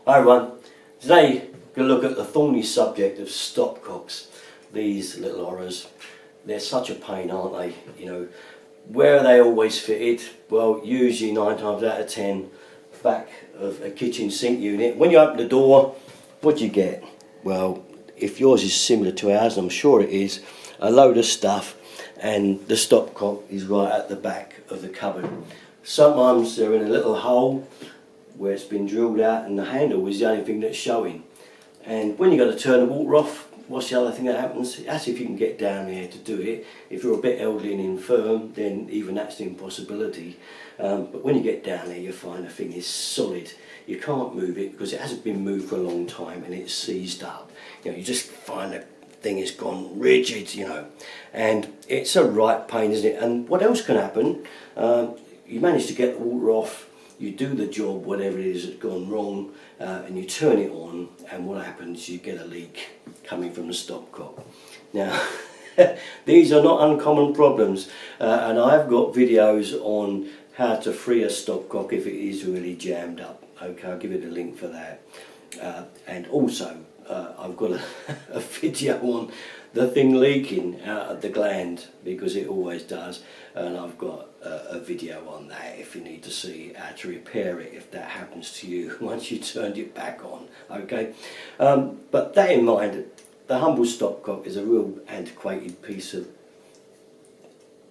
Hi everyone, today we're going to look at the thorny subject of stopcocks. These little horrors, they're such a pain, aren't they? You know, where are they always fitted? Well, usually 9 times out of 10 back of a kitchen sink unit. When you open the door, what do you get? Well, if yours is similar to ours, I'm sure it is, a load of stuff, and the stopcock is right at the back of the cupboard. Sometimes they're in a little hole where it's been drilled out and the handle is the only thing that's showing. And when you've got to turn the water off, what's the other thing that happens? That's if you can get down there to do it. If you're a bit elderly and infirm, then even that's an impossibility. But when you get down there, you find the thing is solid. You can't move it because it hasn't been moved for a long time and it's seized up. You know, you just find the thing has gone rigid, you know. And it's a right pain, isn't it? And what else can happen? You manage to get the water off, you do the job, whatever it is that's gone wrong, and you turn it on, and what happens, you get a leak coming from the stopcock. Now, these are not uncommon problems, and I've got videos on how to free a stopcock if it is really jammed up. Okay, I'll give you the link for that. And also, I've got a video on the thing leaking out of the gland, because it always does, and I've got a video on that if you need to see how to repair it if that happens to you once you turned it back on. Okay, but that in mind, the humble stopcock is a real antiquated piece of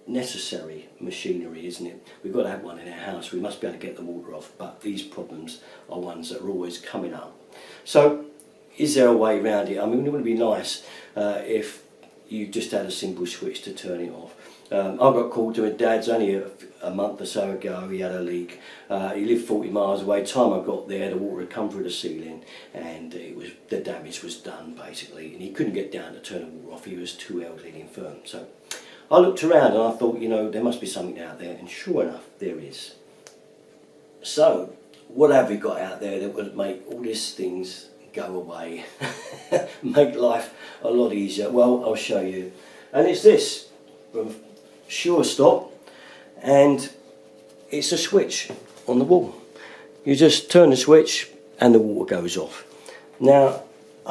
necessary machinery, isn't it? We've got to have one in our house. We must be able to get the water off, but these problems are ones that are always coming up. So is there a way around it? I mean, it would be nice if you just had a simple switch to turn it off. I got called to my dad's only a month or so ago. He had a leak. He lived 40 miles away. Time I got there, the water had come through the ceiling, and the damage was done basically. And he couldn't get down to turn the water off. He was too elderly and infirm. So I looked around and I thought, you know, there must be something out there, and sure enough, there is. So what have we got out there that would make all these things go away, make life a lot easier? Well, I'll show you. And it's this from Sure Stop, and it's a switch on the wall. You just turn the switch and the water goes off. Now,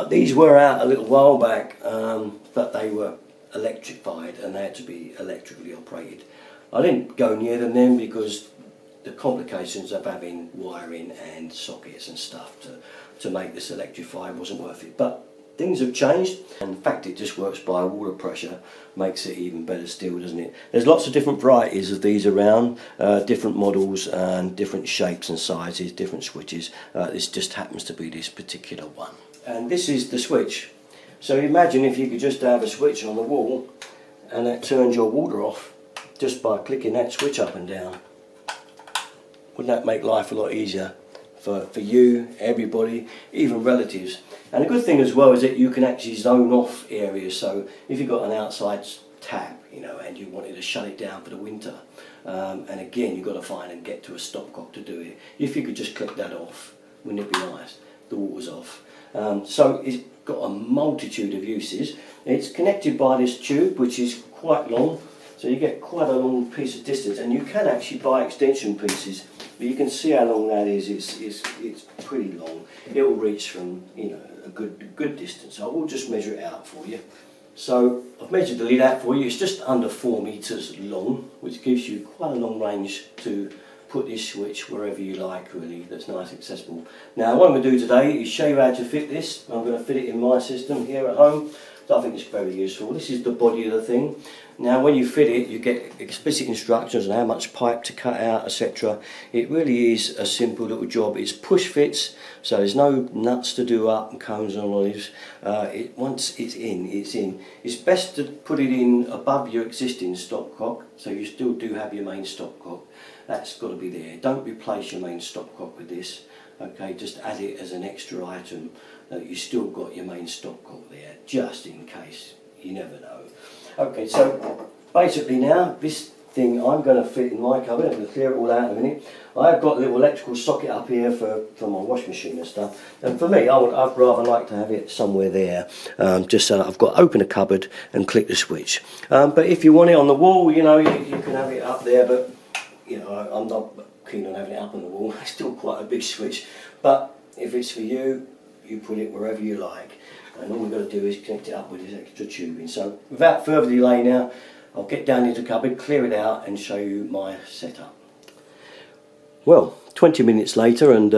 these were out a little while back, but they were electrified and they had to be electrically operated. I didn't go near them then because the complications of having wiring and sockets and stuff to make this electrified wasn't worth it. But things have changed, and the fact it just works by water pressure makes it even better still, doesn't it? There's lots of different varieties of these around, different models and different shapes and sizes, different switches. This just happens to be this particular one. And this is the switch. So imagine if you could just have a switch on the wall and that turns your water off just by clicking that switch up and down. Wouldn't that make life a lot easier for you, everybody, even relatives? And the good thing as well is that you can actually zone off areas. So if you've got an outside tap, you know, and you wanted to shut it down for the winter, and again you've got to find and get to a stopcock to do it. If you could just click that off, wouldn't it be nice? The water's off. So it's got a multitude of uses. It's connected by this tube, which is quite long, so you get quite a long piece of distance, and you can actually buy extension pieces. But you can see how long that is. It's pretty long. It will reach from, you know, a good distance. I will just measure it out for you. So I've measured the lid out for you. It's just under 4 meters long, which gives you quite a long range to put this switch wherever you like, really. That's nice and accessible. Now what I'm going to do today is show you how to fit this. I'm going to fit it in my system here at home. So I think it's very useful. This is the body of the thing. Now when you fit it, you get explicit instructions on how much pipe to cut out, etc. It really is a simple little job. It's push fits, so there's no nuts to do up and cones and olives. Once it's in, it's in. It's best to put it in above your existing stopcock, so you still do have your main stopcock. That's got to be there. Don't replace your main stopcock with this. Okay, just add it as an extra item. You still got your main stopcock there, just in case. You never know. Okay, so basically now this thing I'm going to fit in my cupboard. I'm going to clear it all out in a minute. I've got a little electrical socket up here for my washing machine and stuff. And for me, I'd rather like to have it somewhere there, just so that I've got to open a cupboard and click the switch. But if you want it on the wall, you know, you can have it up there. But you know, I'm not keen on having it up on the wall. It's still quite a big switch. But if it's for you, you put it wherever you like. And all we've got to do is connect it up with this extra tubing. So without further delay now, I'll get down into the cupboard, clear it out and show you my setup. Well, 20 minutes later and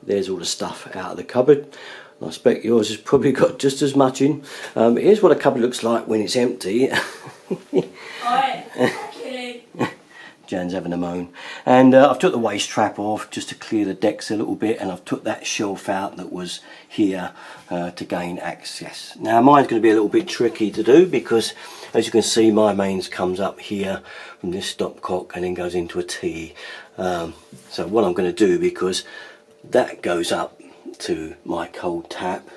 there's all the stuff out of the cupboard. I expect yours has probably got just as much in. Here's what a cupboard looks like when it's empty. Jan's having a moan. And I've took the waste trap off just to clear the decks a little bit, and I've took that shelf out that was here to gain access. Now mine's going to be a little bit tricky to do because as you can see my mains comes up here from this stopcock and then goes into a T. So what I'm going to do, because that goes up to my cold tap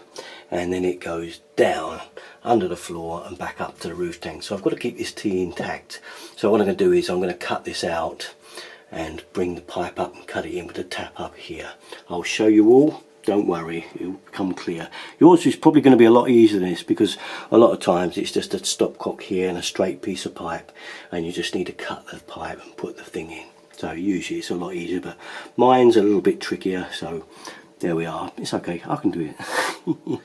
and then it goes down under the floor and back up to the roof tank, so I've got to keep this T intact. So what I'm going to do is I'm going to cut this out and bring the pipe up and cut it in with the tap up here. I'll show you all, don't worry, it'll become clear. Yours is probably going to be a lot easier than this because a lot of times it's just a stopcock here and a straight piece of pipe and you just need to cut the pipe and put the thing in. So usually it's a lot easier, but mine's a little bit trickier, so there we are. It's okay, I can do it.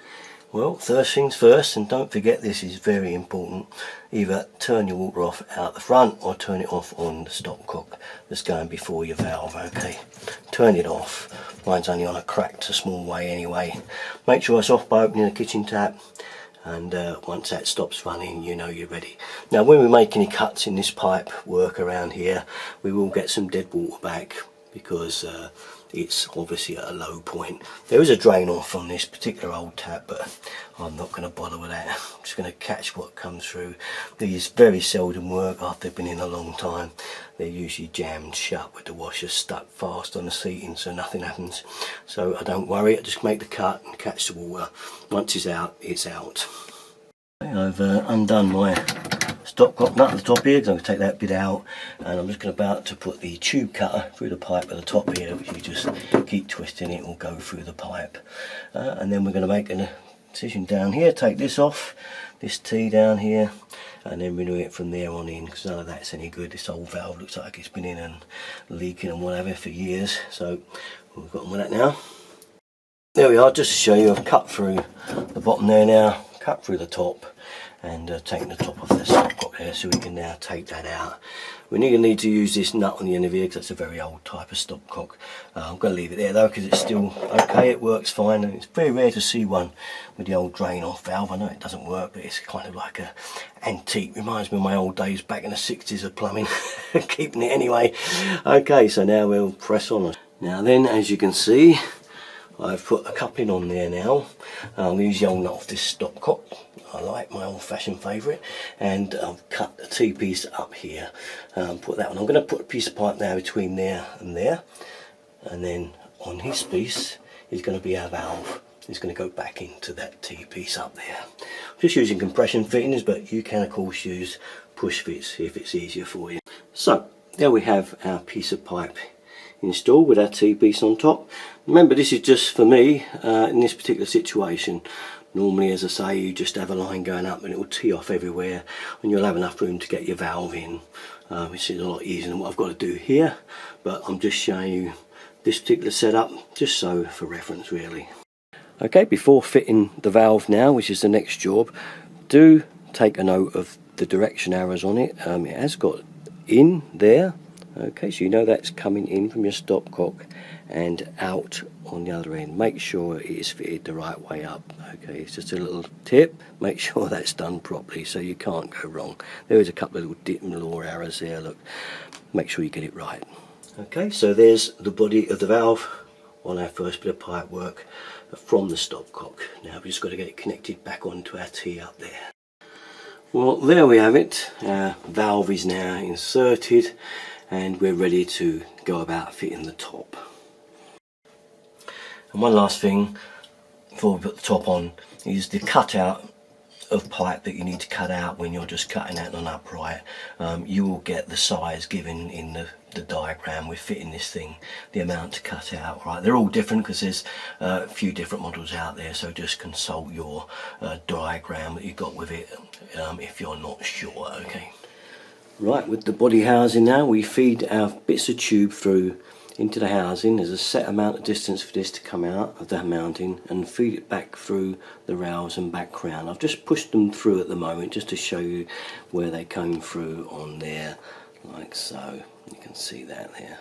Well, first things first, and don't forget this is very important, either turn your water off out the front or turn it off on the stopcock that's going before your valve, okay? Turn it off. Mine's only on a cracked a small way anyway. Make sure it's off by opening the kitchen tap, and once that stops running, you know you're ready. Now when we make any cuts in this pipe work around here, we will get some dead water back because it's obviously at a low point. There is a drain off on this particular old tap, but I'm not going to bother with that. I'm just going to catch what comes through. These very seldom work after they've been in a long time. They're usually jammed shut with the washer stuck fast on the seating, so nothing happens. So I don't worry, I just make the cut and catch the water. Once it's out, it's out. I've undone my stopcock nut at the top here because I'm going to take that bit out, and I'm just about to put the tube cutter through the pipe at the top here, which you just keep twisting, it will go through the pipe. And then we're going to make a incision down here, take this off, this T down here, and then renew it from there on in, because none of that's any good. This old valve looks like it's been in and leaking and whatever for years, so we've got on with that now. There we are, just to show you, I've cut through the bottom there now, cut through the top, and taking the top off the stopcock there, so we can now take that out. We're going to need to use this nut on the end of here because that's a very old type of stopcock. I'm going to leave it there though because it's still okay, it works fine, and it's very rare to see one with the old drain off valve. I know it doesn't work, but it's kind of like a antique, reminds me of my old days back in the 60s of plumbing. Keeping it anyway. Okay, so now we'll press on. Now then, as you can see, I've put a coupling on there now. I'm going to use the old nut off this stopcock. I like my old-fashioned favourite, and I've cut the T-piece up here. Put that on. I'm going to put a piece of pipe now between there, and then on his piece is going to be our valve. It's going to go back into that T-piece up there. I'm just using compression fittings, but you can of course use push fits if it's easier for you. So there we have our piece of pipe installed with our T-piece on top. Remember, this is just for me in this particular situation. Normally, as I say, you just have a line going up and it will tee off everywhere, and you'll have enough room to get your valve in, which is a lot easier than what I've got to do here. But I'm just showing you this particular setup just so for reference really. Okay, before fitting the valve now, which is the next job, do take a note of the direction arrows on it. It has got in there. Okay, so you know that's coming in from your stopcock and out on the other end. Make sure it is fitted the right way up. Okay, it's just a little tip. Make sure that's done properly so you can't go wrong. There is a couple of little dip and law arrows there, look. Make sure you get it right. Okay, so there's the body of the valve on our first bit of pipe work from the stopcock. Now we've just got to get it connected back onto our T up there. Well, there we have it. Our valve is now inserted, and we're ready to go about fitting the top. And one last thing before we put the top on is the cutout of pipe that you need to cut out when you're just cutting out an upright. You will get the size given in the diagram with fitting this thing, the amount to cut out. Right, they're all different because there's a few different models out there, so just consult your diagram that you got with it if you're not sure. Okay. Right, with the body housing now, we feed our bits of tube through into the housing. There's a set amount of distance for this to come out of the mounting and feed it back through the rails and back round. I've just pushed them through at the moment just to show you where they came through on there, like so. You can see that there.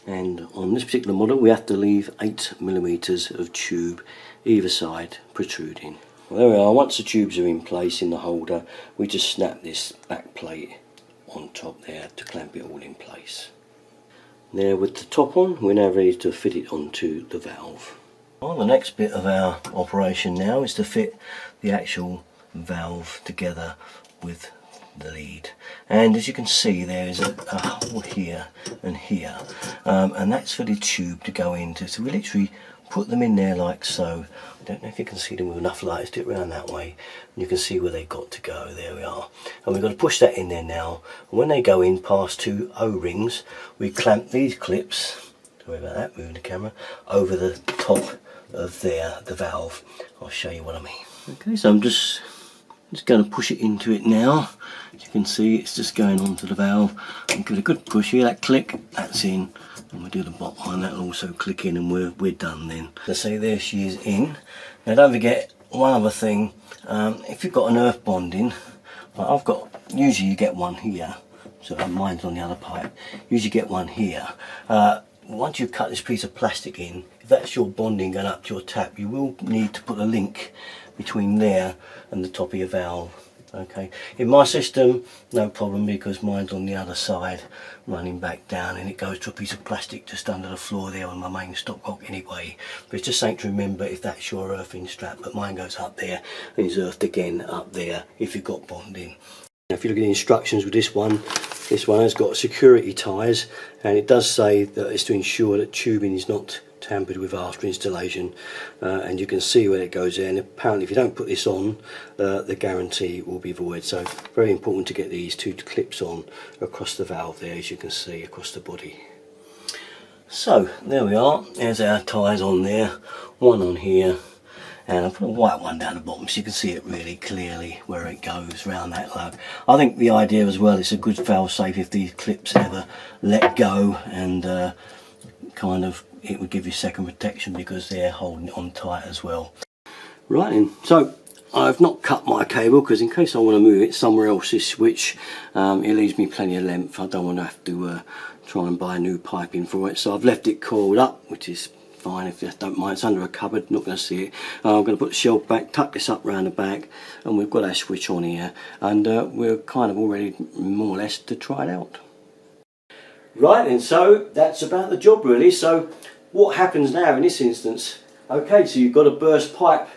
And on this particular model we have to leave 8mm of tube either side protruding. Well, there we are. Once the tubes are in place in the holder, we just snap this back plate on top there to clamp it all in place. Now with the top on, we're now ready to fit it onto the valve. Well, the next bit of our operation now is to fit the actual valve together with the lead, and as you can see there is a hole here and here, and that's for the tube to go into. So we literally put them in there like so. I don't know if you can see them with enough light. Let's do it around that way and you can see where they've got to go. There we are, and we've got to push that in there now, and when they go in past 2 O-rings, we clamp these clips, sorry about that, moving the camera, over the top of the valve. I'll show you what I mean. Okay, so I'm just going to push it into it now. As you can see, it's just going onto the valve, and give it a good push here. That click, that's in, and we'll do the bottom one, that'll also click in, and we're done then. So see, there she is in. Now don't forget one other thing, if you've got an earth bonding, like I've got, usually you get one here, so mine's on the other pipe, usually get one here. Once you cut this piece of plastic in, if that's your bonding going up to your tap, you will need to put a link between there and the top of your valve. Okay, in my system no problem, because mine's on the other side running back down, and it goes to a piece of plastic just under the floor there on my main stopcock anyway. But it's just something to remember if that's your earthing strap. But mine goes up there and is earthed again up there if you've got bonding. If you look at the instructions with this one has got security ties, and it does say that it's to ensure that tubing is not tampered with after installation, and you can see where it goes there, and apparently if you don't put this on, the guarantee will be void. So very important to get these 2 clips on across the valve there, as you can see, across the body. So there we are, there's our ties on there, one on here, and I'll put a white one down the bottom so you can see it really clearly where it goes round that lug. I think the idea as well, it's a good fail safe if these clips ever let go, and kind of it would give you second protection because they're holding it on tight as well. Right then, so I've not cut my cable because in case I want to move it somewhere else, this switch, it leaves me plenty of length. I don't want to have to try and buy new piping for it, so I've left it coiled up, which is fine if you don't mind. It's under a cupboard, not going to see it. I'm going to put the shelf back, tuck this up round the back, and we've got our switch on here, and we're kind of all ready more or less to try it out. Right then, so that's about the job really. So what happens now in this instance? Okay, so you've got a burst pipe.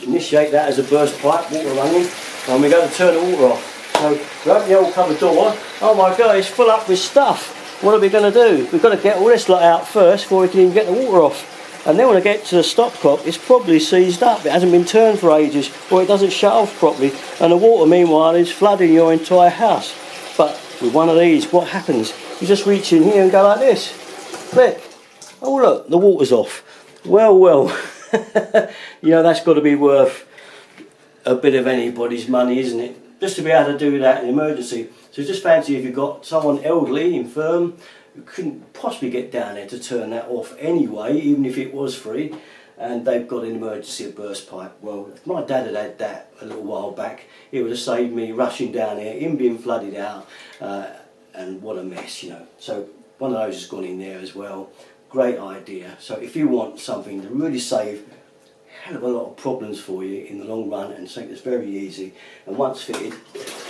Initiate that as a burst pipe, water running, and we're going to turn the water off. So we open the old cupboard door. Oh my god, it's full up with stuff. What are we going to do? We've got to get all this lot out first before we can even get the water off. And then when I get to the stopcock, it's probably seized up. It hasn't been turned for ages, or it doesn't shut off properly, and the water meanwhile is flooding your entire house. But with one of these, what happens? You just reach in here and go like this. Click. Oh look, the water's off. Well. You know, that's got to be worth a bit of anybody's money, isn't it? Just to be able to do that in emergency. So just fancy if you've got someone elderly, infirm, who couldn't possibly get down there to turn that off anyway, even if it was free, and they've got an emergency, a burst pipe. Well, if my dad had that a little while back, it would have saved me rushing down there, him being flooded out, and what a mess, you know. So one of those has gone in there as well. Great idea. So if you want something to really save a hell of a lot of problems for you in the long run, and something that's very easy, and once fitted,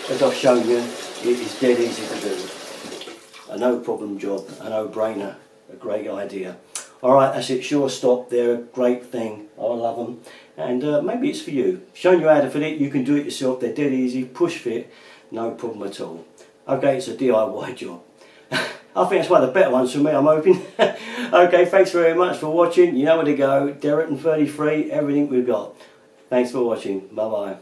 as I've shown you, it is dead easy to do. A no problem job, a no-brainer, a great idea. Alright, that's it, Sure Stop, they're a great thing, I love them, and maybe it's for you. Showing you how to fit it, you can do it yourself, they're dead easy, push fit, no problem at all. Okay, it's a DIY job. I think it's one of the better ones for me, I'm hoping. Okay, thanks very much for watching. You know where to go. Derrick and 33, everything we've got. Thanks for watching. Bye bye.